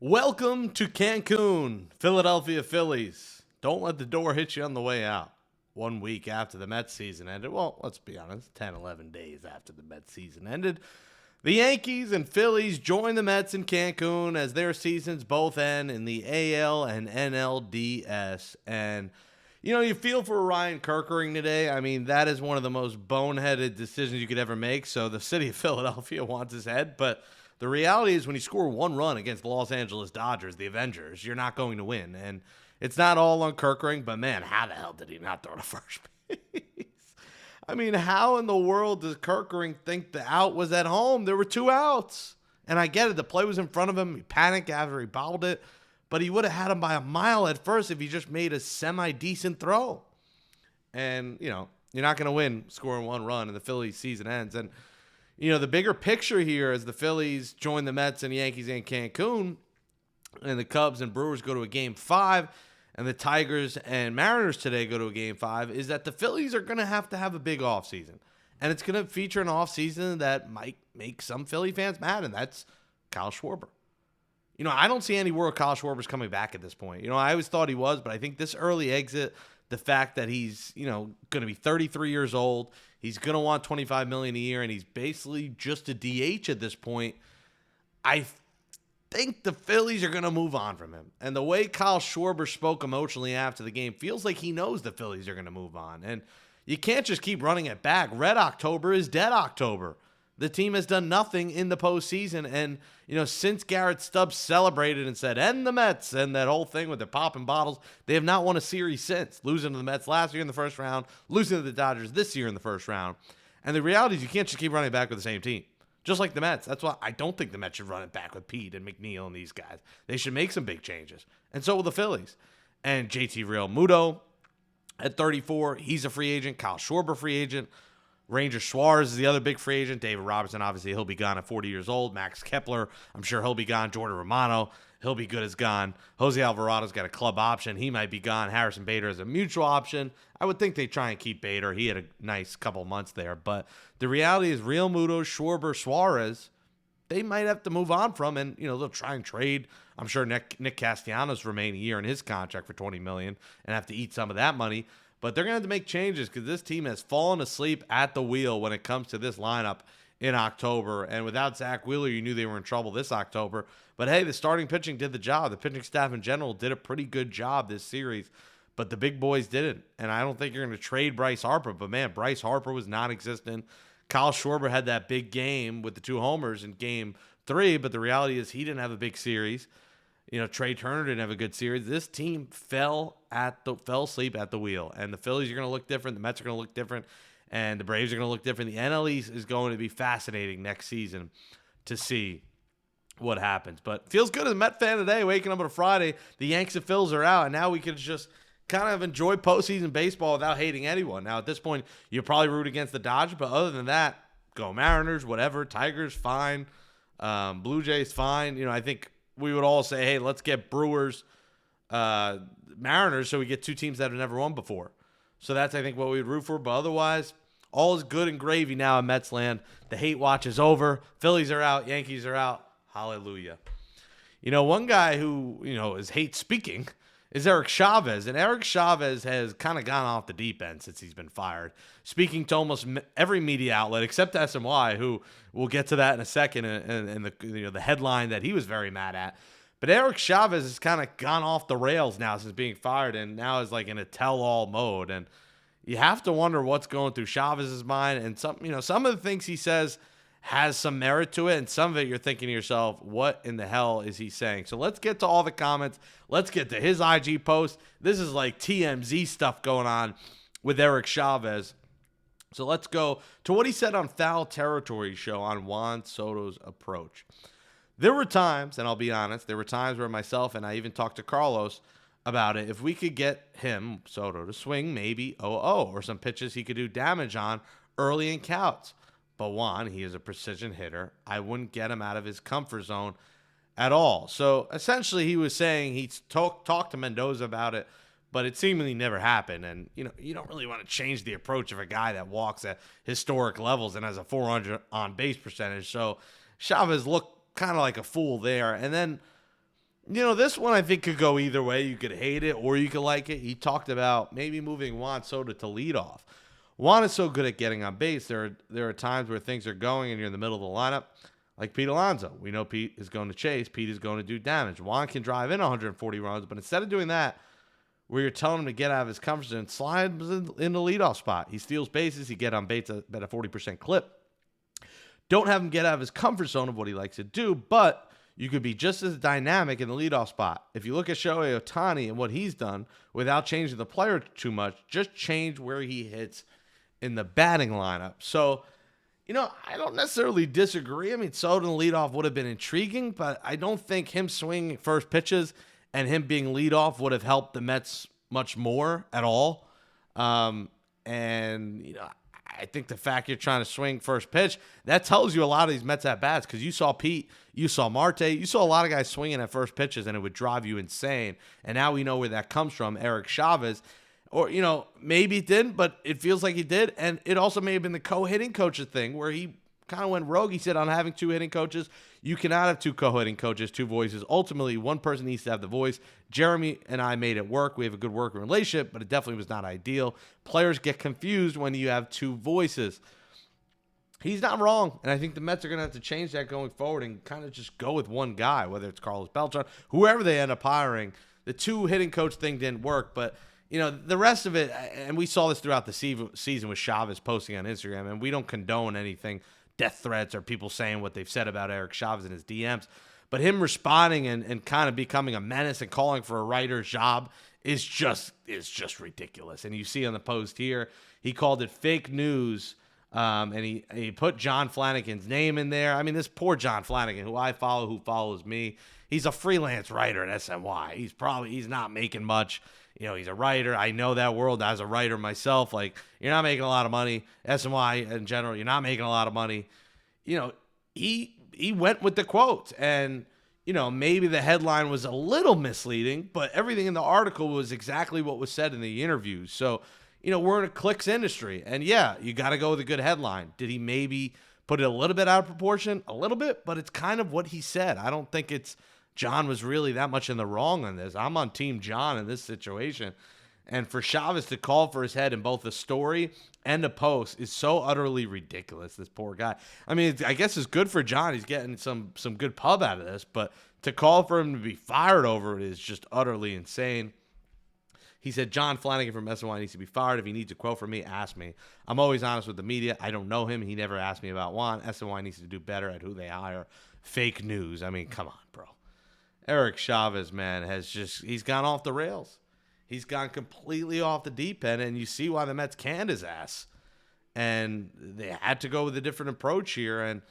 Welcome to Cancun, Philadelphia Phillies. Don't let the door hit you on the way out. 1 week after the Mets season ended, well, let's be honest, 10, 11 days after the Mets season ended, the Yankees and Phillies join the Mets in Cancun as their seasons both end in the AL and NLDS. And, you feel for Ryan Kerkering today. I mean, that is one of the most boneheaded decisions you could ever make. So the city of Philadelphia wants his head, but the reality is when you score one run against the Los Angeles Dodgers, the Avengers, you're not going to win. And it's not all on Kerkering, but man, how the hell did he not throw to first base? I mean, how in the world does Kerkering think the out was at home? There were two outs. And I get it. The play was in front of him. He panicked after he bobbled it. But he would have had him by a mile at first if he just made a semi-decent throw. And, you're not going to win scoring one run and the Phillies season ends. And, the bigger picture here as the Phillies join the Mets and Yankees in Cancun and the Cubs and Brewers go to a Game 5 and the Tigers and Mariners today go to a Game 5 is that the Phillies are going to have a big offseason. And it's going to feature an offseason that might make some Philly fans mad, and that's Kyle Schwarber. I don't see any word Kyle Schwarber's coming back at this point. I always thought he was, but I think this early exit, the fact that he's, going to be 33 years old, he's going to want $25 million a year, and he's basically just a DH at this point. I think the Phillies are going to move on from him. And the way Kyle Schwarber spoke emotionally after the game feels like he knows the Phillies are going to move on. And you can't just keep running it back. Red October is dead October. The team has done nothing in the postseason. And, since Garrett Stubbs celebrated and said, "End the Mets," and that whole thing with the popping bottles, they have not won a series since. Losing to the Mets last year in the first round, losing to the Dodgers this year in the first round. And the reality is you can't just keep running back with the same team. Just like the Mets. That's why I don't think the Mets should run it back with Pete and McNeil and these guys. They should make some big changes. And so will the Phillies. And JT Realmuto at 34, he's a free agent. Kyle Schwarber, free agent. Ranger Suarez is the other big free agent. David Robertson, obviously, he'll be gone at 40 years old. Max Kepler, I'm sure he'll be gone. Jordan Romano, he'll be good as gone. Jose Alvarado's got a club option. He might be gone. Harrison Bader is a mutual option. I would think they try and keep Bader. He had a nice couple months there. But the reality is Realmuto, Schwarber, Suarez, they might have to move on from, and they'll try and trade. I'm sure Nick Castellanos remain a year in his contract for $20 million and have to eat some of that money. But they're going to have to make changes because this team has fallen asleep at the wheel when it comes to this lineup in October. And without Zach Wheeler, you knew they were in trouble this October. But hey, the starting pitching did the job. The pitching staff in general did a pretty good job this series. But the big boys didn't. And I don't think you're going to trade Bryce Harper. But man, Bryce Harper was non-existent. Kyle Schwarber had that big game with the 2 homers in Game 3. But the reality is he didn't have a big series. Trey Turner didn't have a good series. This team fell asleep at the wheel. And the Phillies are going to look different. The Mets are going to look different. And the Braves are going to look different. The NL East is going to be fascinating next season to see what happens. But feels good as a Met fan today, waking up on a Friday. The Yanks and Phils are out. And now we can just kind of enjoy postseason baseball without hating anyone. Now, at this point, you'll probably root against the Dodgers. But other than that, go Mariners, whatever. Tigers, fine. Blue Jays, fine. I think we would all say, hey, let's get Brewers, Mariners, so we get 2 teams that have never won before. So that's, I think, what we would root for. But otherwise, all is good and gravy now in Mets land. The hate watch is over. Phillies are out. Yankees are out. Hallelujah. One guy who, is hate speaking is Eric Chavez. And Eric Chavez has kind of gone off the deep end since he's been fired, speaking to almost every media outlet except SNY, who we'll get to that in a second, and the headline that he was very mad at. But Eric Chavez has kind of gone off the rails now since being fired, and now is like in a tell-all mode. And you have to wonder what's going through Chavez's mind. And some of the things he says has some merit to it, and some of it you're thinking to yourself, what in the hell is he saying? So let's get to all the comments. Let's get to his IG post. This is like TMZ stuff going on with Eric Chavez. So let's go to what he said on Foul Territory show on Juan Soto's approach. There were times, and I'll be honest, there were times where myself and I even talked to Carlos about it. If we could get him, Soto, to swing maybe 0-0 or some pitches he could do damage on early in counts. But Juan, he is a precision hitter. I wouldn't get him out of his comfort zone at all. So essentially he was saying he talked to Mendoza about it, but it seemingly never happened. And, you don't really want to change the approach of a guy that walks at historic levels and has a 400 on base percentage. So Chavez looked kind of like a fool there. And then This one I think could go either way. You could hate it or you could like it. He talked about maybe moving Juan Soto to lead off. Juan is so good at getting on base. There are times where things are going and you're in the middle of the lineup, like Pete Alonso. We know Pete is going to chase. Pete is going to do damage. Juan can drive in 140 runs, but instead of doing that, where you're telling him to get out of his comfort zone, slide in the leadoff spot. He steals bases. He get on base at a 40% clip. Don't have him get out of his comfort zone of what he likes to do, but you could be just as dynamic in the leadoff spot. If you look at Shohei Ohtani and what he's done without changing the player too much, just change where he hits in the batting lineup. So, I don't necessarily disagree. I mean, Soto in the leadoff would have been intriguing, but I don't think him swinging first pitches and him being leadoff would have helped the Mets much more at all. I think the fact you're trying to swing first pitch, that tells you a lot of these Mets at-bats, because you saw Pete, you saw Marte, you saw a lot of guys swinging at first pitches, and it would drive you insane. And now we know where that comes from, Eric Chavez. Or, maybe it didn't, but it feels like he did. And it also may have been the co-hitting coaches thing where he kind of went rogue. He said, on having two hitting coaches, you cannot have two co-hitting coaches, two voices. Ultimately, one person needs to have the voice. Jeremy and I made it work. We have a good working relationship, but it definitely was not ideal. Players get confused when you have two voices. He's not wrong, and I think the Mets are going to have to change that going forward and kind of just go with one guy, whether it's Carlos Beltran, whoever they end up hiring. The two hitting coach thing didn't work, but the rest of it, and we saw this throughout the season with Chavez posting on Instagram, and we don't condone anything, death threats or people saying what they've said about Eric Chavez in his DMs, but him responding and kind of becoming a menace and calling for a writer's job is just ridiculous. And you see on the post here, he called it fake news, and he put John Flanagan's name in there. I mean, this poor John Flanagan, who I follow, who follows me, he's a freelance writer at SNY. He's not making much. He's a writer. I know that world as a writer myself. Like, you're not making a lot of money. SNY in general, you're not making a lot of money. He went with the quote, and maybe the headline was a little misleading, but everything in the article was exactly what was said in the interview. So, we're in a clicks industry, and yeah, you got to go with a good headline. Did he maybe put it a little bit out of proportion? A little bit, but it's kind of what he said. I don't think John was really that much in the wrong on this. I'm on Team John in this situation. And for Chavez to call for his head in both the story and the post is so utterly ridiculous, this poor guy. I mean, I guess it's good for John. He's getting some good pub out of this. But to call for him to be fired over it is just utterly insane. He said, John Flanagan from SNY needs to be fired. If he needs a quote from me, ask me. I'm always honest with the media. I don't know him. He never asked me about Juan. SNY needs to do better at who they hire. Fake news. I mean, come on, bro. Eric Chavez, man, he's gone off the rails. He's gone completely off the deep end, and you see why the Mets canned his ass. And they had to go with a different approach here. And,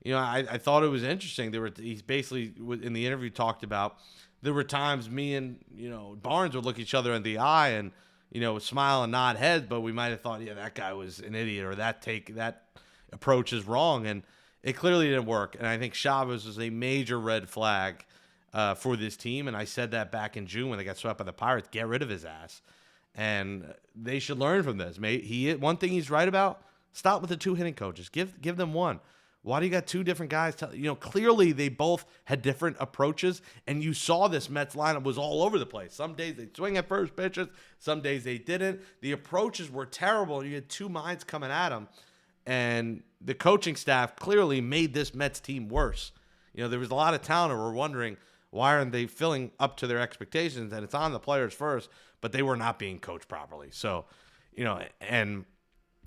I thought it was interesting. He's basically, in the interview, talked about there were times me and, Barnes would look each other in the eye and, smile and nod heads, but we might have thought, yeah, that guy was an idiot, or that approach is wrong. And it clearly didn't work. And I think Chavez was a major red flag for this team, and I said that back in June when they got swept by the Pirates. Get rid of his ass, and they should learn from this. One thing he's right about: stop with the two hitting coaches. Give them one. Why do you got two different guys? Clearly they both had different approaches, and you saw this Mets lineup was all over the place. Some days they swing at first pitches, some days they didn't. The approaches were terrible. You had two minds coming at them, and the coaching staff clearly made this Mets team worse. There was a lot of talent who were wondering, why aren't they filling up to their expectations? And it's on the players first, but they were not being coached properly. So, and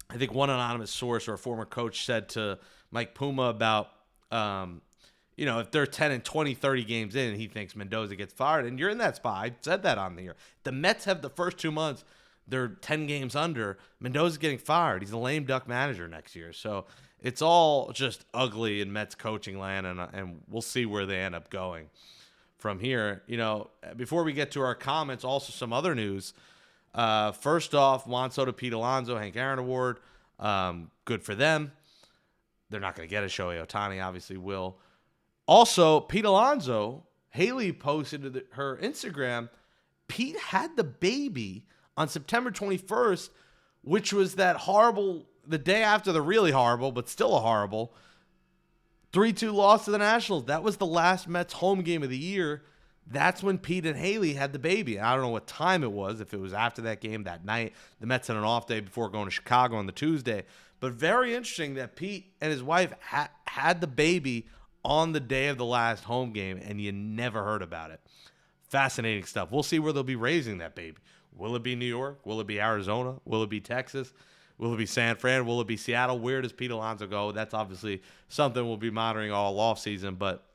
I think one anonymous source or a former coach said to Mike Puma about, if they're 10 and 20, 30 games in, he thinks Mendoza gets fired. And you're in that spot. I said that on the air. The Mets have the first 2 months. They're 10 games under. Mendoza's getting fired. He's a lame duck manager next year. So it's all just ugly in Mets coaching land, and we'll see where they end up going from here. Before we get to our comments, also some other news. First off, Juan Soto, Pete Alonso, Hank Aaron Award. Good for them. They're not going to get a Shohei Ohtani, obviously will. Also, Pete Alonso, Haley posted to her Instagram, Pete had the baby on September 21st, which was that horrible, the day after the really horrible, but still a horrible 3-2 loss to the Nationals. That was the last Mets home game of the year. That's when Pete and Haley had the baby. I don't know what time it was, if it was after that game that night. The Mets had an off day before going to Chicago on the Tuesday. But very interesting that Pete and his wife had the baby on the day of the last home game, and you never heard about it. Fascinating stuff. We'll see where they'll be raising that baby. Will it be New York? Will it be Arizona? Will it be Texas? Will it be San Fran? Will it be Seattle? Where does Pete Alonso go? That's obviously something we'll be monitoring all offseason, but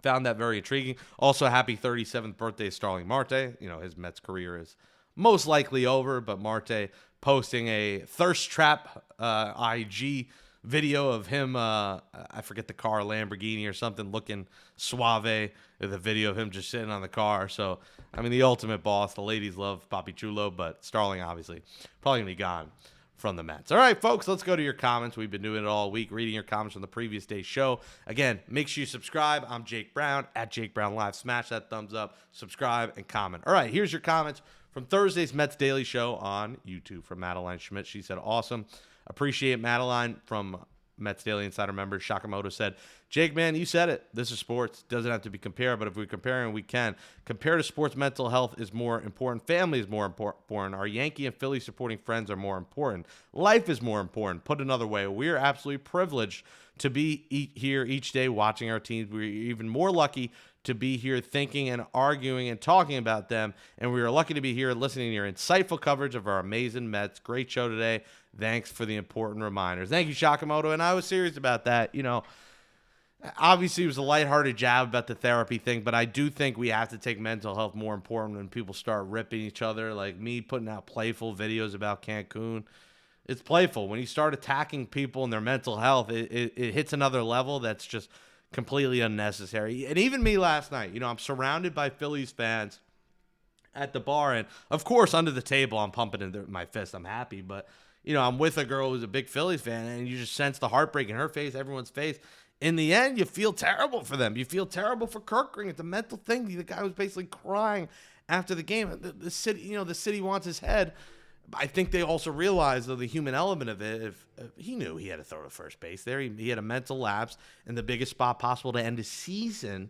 found that very intriguing. Also, happy 37th birthday, Starling Marte. You know, his Mets career is most likely over, but Marte posting a thirst trap IG video of him, I forget the car, Lamborghini or something, looking suave. The video of him just sitting on the car. So, I mean, the ultimate boss. The ladies love Papi Chulo, but Starling, obviously, probably going to be gone from the Mets. All right, folks, let's go to your comments. We've been doing it all week, reading your comments from the previous day's show. Again, make sure you subscribe. I'm Jake Brown, at Jake Brown Live. Smash that thumbs up, subscribe, and comment. All right, here's your comments from Thursday's Mets Daily Show on YouTube from Madeline Schmidt. She said, awesome. Appreciate Madeline. From Mets Daily Insider member Shakamoto said, Jake, man, you said it. This is sports. Doesn't have to be compared, but if we're comparing, we can. Compare to sports, mental health is more important. Family is more important. Our Yankee and Philly supporting friends are more important. Life is more important. Put another way, we are absolutely privileged to be here each day watching our teams. We're even more lucky to be here thinking and arguing and talking about them. And we are lucky to be here listening to your insightful coverage of our amazing Mets. Great show today. Thanks for the important reminders. Thank you, Shakamoto. And I was serious about that. You know, obviously it was a lighthearted jab about the therapy thing, but I do think we have to take mental health more important when people start ripping each other. Like me putting out playful videos about Cancun. It's playful. When you start attacking people and their mental health, it hits another level that's just completely unnecessary. And even me last night, you know, I'm surrounded by Phillies fans at the bar. And, of course, under the table, I'm pumping in my fist. I'm happy. But, you know, I'm with a girl who's a big Phillies fan, and you just sense the heartbreak in her face, everyone's face. In the end, you feel terrible for them. You feel terrible for Kirkring. It's a mental thing. The guy was basically crying after the game. The city, you know, the city wants his head. I think they also realized, though, the human element of it. If he knew he had to throw to first base there, he had a mental lapse in the biggest spot possible to end the season,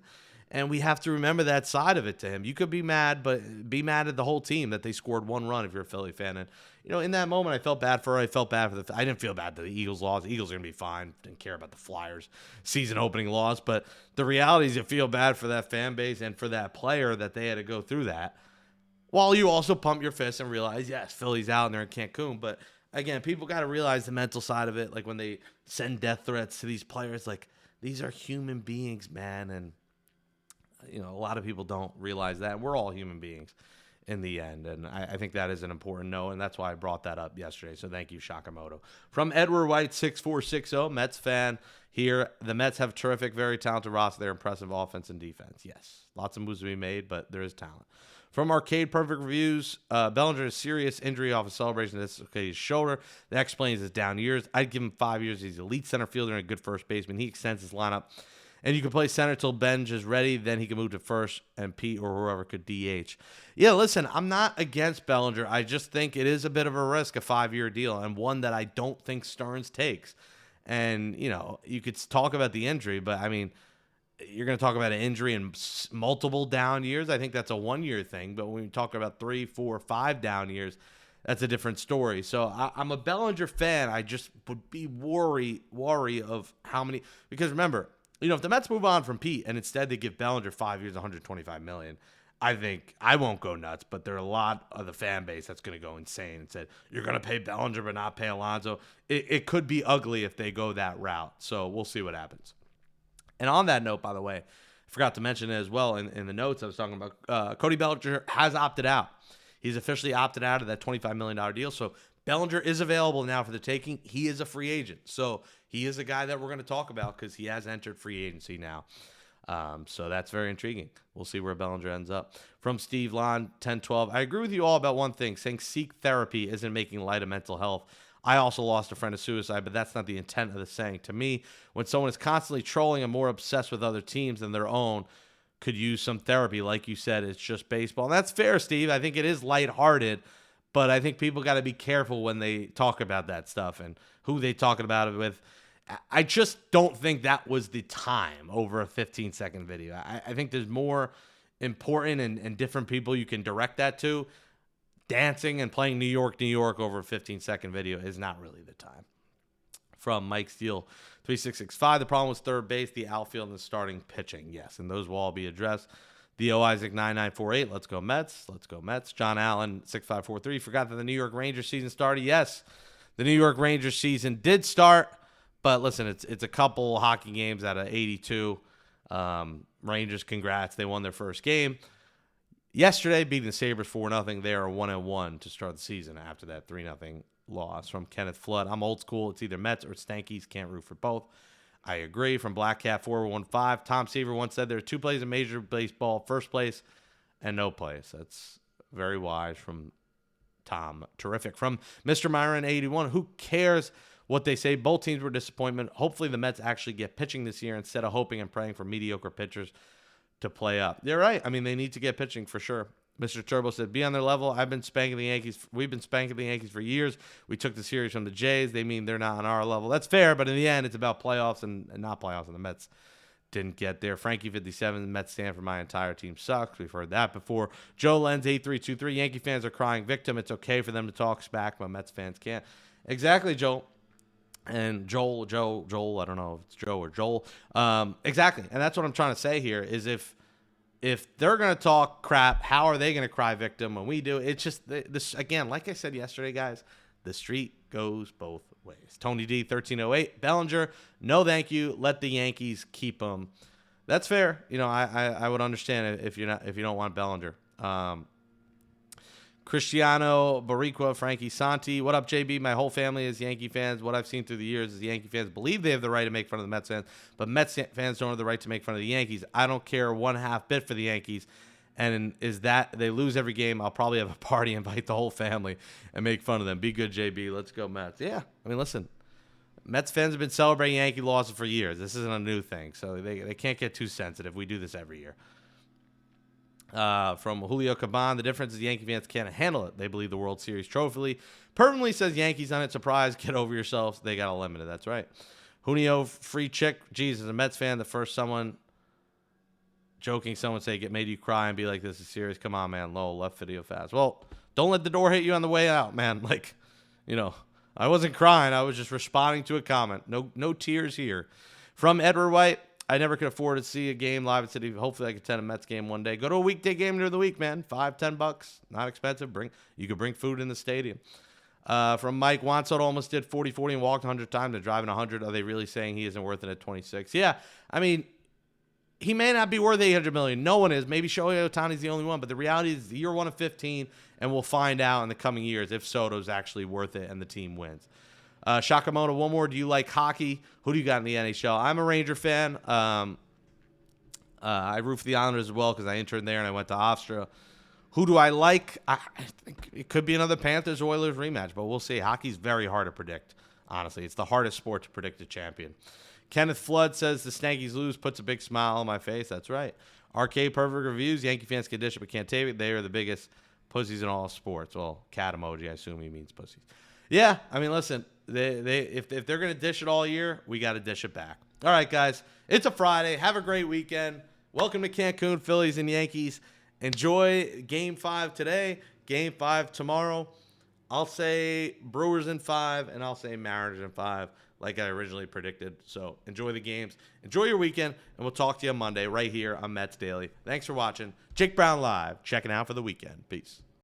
and we have to remember that side of it to him. You could be mad, but be mad at the whole team that they scored one run if you're a Philly fan. And you know, in that moment, I felt bad for her. I felt bad for I didn't feel bad that the Eagles lost. The Eagles are gonna be fine. Didn't care about the Flyers' season opening loss, but the reality is, you feel bad for that fan base and for that player that they had to go through that. While you also pump your fist and realize, yes, Philly's out and they're in Cancun. But, again, people got to realize the mental side of it. Like, when they send death threats to these players, like, these are human beings, man. And, you know, a lot of people don't realize that. We're all human beings in the end. And I think that is an important note, and that's why I brought that up yesterday. So thank you, Shakamoto. From Edward White, 6460, Mets fan here. The Mets have terrific, very talented roster. They're impressive offense and defense. Yes, lots of moves to be made, but there is talent. From Arcade Perfect Reviews, Bellinger has serious injury off a celebration of dislocated his shoulder. That explains his down years. I'd give him 5 years. He's an elite center fielder and a good first baseman. He extends his lineup. And you can play center till Benj is ready. Then he can move to first, and Pete or whoever could DH. Yeah, listen, I'm not against Bellinger. I just think it is a bit of a risk, a 5-year deal, and one that I don't think Stearns takes. And, you know, you could talk about the injury, but, I mean, you're going to talk about an injury in multiple down years. I think that's a 1-year thing. But when you talk about 3, 4, 5 down years, that's a different story. So I'm a Bellinger fan. I just would be worry of how many. Because remember, you know, if the Mets move on from Pete and instead they give Bellinger 5 years, $125 million, I think I won't go nuts. But there are a lot of the fan base that's going to go insane and said, you're going to pay Bellinger but not pay Alonso. It could be ugly if they go that route. So we'll see what happens. And on that note, by the way, I forgot to mention it as well in the notes I was talking about. Cody Bellinger has opted out. He's officially opted out of that $25 million deal. So Bellinger is available now for the taking. He is a free agent. So he is a guy that we're going to talk about because he has entered free agency now. So that's very intriguing. We'll see where Bellinger ends up. From Steve Lon, 1012. I agree with you all about one thing. Saying seek therapy isn't making light of mental health. I also lost a friend to suicide, but that's not the intent of the saying. To me, when someone is constantly trolling and more obsessed with other teams than their own, could use some therapy. Like you said, it's just baseball. And that's fair, Steve. I think it is lighthearted, but I think people got to be careful when they talk about that stuff and who they talking about it with. I just don't think that was the time over a 15-second video. I think there's more important and different people you can direct that to, dancing and playing New York, New York over a 15-second video is not really the time. From Mike Steele, 3665. The problem was third base, the outfield, and the starting pitching. Yes, and those will all be addressed. Theo Isaac, 9948. Let's go Mets. Let's go Mets. John Allen, 6543. Forgot that the New York Rangers season started. Yes, the New York Rangers season did start. But listen, it's a couple hockey games out of 82. Rangers, congrats. They won their first game. Yesterday, beating the Sabres 4-0. They are 1-1 to start the season after that 3-0 loss. From Kenneth Flood, I'm old school. It's either Mets or Stankies. Can't root for both. I agree. From Black Cat 415, Tom Seaver once said there are two plays in Major Baseball, first place and no place. That's very wise from Tom. Terrific. From Mr. Myron 81, who cares what they say? Both teams were disappointment. Hopefully the Mets actually get pitching this year instead of hoping and praying for mediocre pitchers to play up. You're right. I mean, they need to get pitching for sure. Mr. Turbo said, be on their level. I've been spanking the Yankees. We've been spanking the Yankees for years. We took the series from the Jays. They mean they're not on our level. That's fair, but in the end, it's about playoffs and not playoffs, and the Mets didn't get there. Frankie 57, the Mets stand for my entire team sucks. We've heard that before. Joe Lenz 8323, Yankee fans are crying victim. It's okay for them to talk smack, but Mets fans can't. Exactly, Joel. And Joel, I don't know if it's Joe or Joel. Exactly, and that's what I'm trying to say here is if they're going to talk crap, how are they going to cry victim when we do? It's just this again, like I said yesterday, guys, the street goes both ways. Tony D, 1308, Bellinger, no thank you. Let the Yankees keep him. That's fair. You know, I would understand if you don't want Bellinger. Cristiano Barriqua, Frankie Santi. What up, JB? My whole family is Yankee fans. What I've seen through the years is the Yankee fans believe they have the right to make fun of the Mets fans, but Mets fans don't have the right to make fun of the Yankees. I don't care one half bit for the Yankees. And is that they lose every game, I'll probably have a party, invite the whole family, and make fun of them. Be good, JB. Let's go, Mets. Yeah, I mean, listen, Mets fans have been celebrating Yankee losses for years. This isn't a new thing, so they can't get too sensitive. We do this every year. From Julio Caban, the difference is the Yankee fans can't handle it. They believe the World Series trophy. Permanently says Yankees on it. Surprise, get over yourselves. They got eliminated. That's right. Junio, free chick. Jeez, as a Mets fan, the first someone say get made you cry and be like, this is serious. Come on, man. Low, left video fast. Well, don't let the door hit you on the way out, man. Like, you know, I wasn't crying. I was just responding to a comment. No tears here. From Edward White. I never could afford to see a game live at City. Hopefully I can attend a Mets game one day. Go to a weekday game during the week, man. $5-10. Not expensive. You could bring food in the stadium. From Mike, Juan Soto almost did 40-40 and walked 100 times and driving 100. Are they really saying he isn't worth it at 26? Yeah, I mean, he may not be worth $800 million. No one is. Maybe Shohei Ohtani's the only one. But the reality is year 1 of 15, and we'll find out in the coming years if Soto's actually worth it and the team wins. Shakamoto, one more. Do you like hockey? Who do you got in the NHL? I'm a Ranger fan. I root for the Islanders as well because I interned there and I went to Austria. Who do I like? I think it could be another Panthers-Oilers rematch, but we'll see. Hockey's very hard to predict, honestly. It's the hardest sport to predict a champion. Kenneth Flood says the Stankies lose, puts a big smile on my face. That's right. Arcade Perfect Reviews. Yankee fans can dish it but can't take it. They are the biggest pussies in all sports. Well, cat emoji. I assume he means pussies. Yeah, I mean, listen. If they're going to dish it all year, we got to dish it back. All right, guys. It's a Friday. Have a great weekend. Welcome to Cancun, Phillies and Yankees. Enjoy Game 5 today, Game 5 tomorrow. I'll say Brewers in 5, and I'll say Mariners in 5, like I originally predicted. So enjoy the games. Enjoy your weekend, and we'll talk to you on Monday right here on Mets Daily. Thanks for watching. Jake Brown Live, checking out for the weekend. Peace.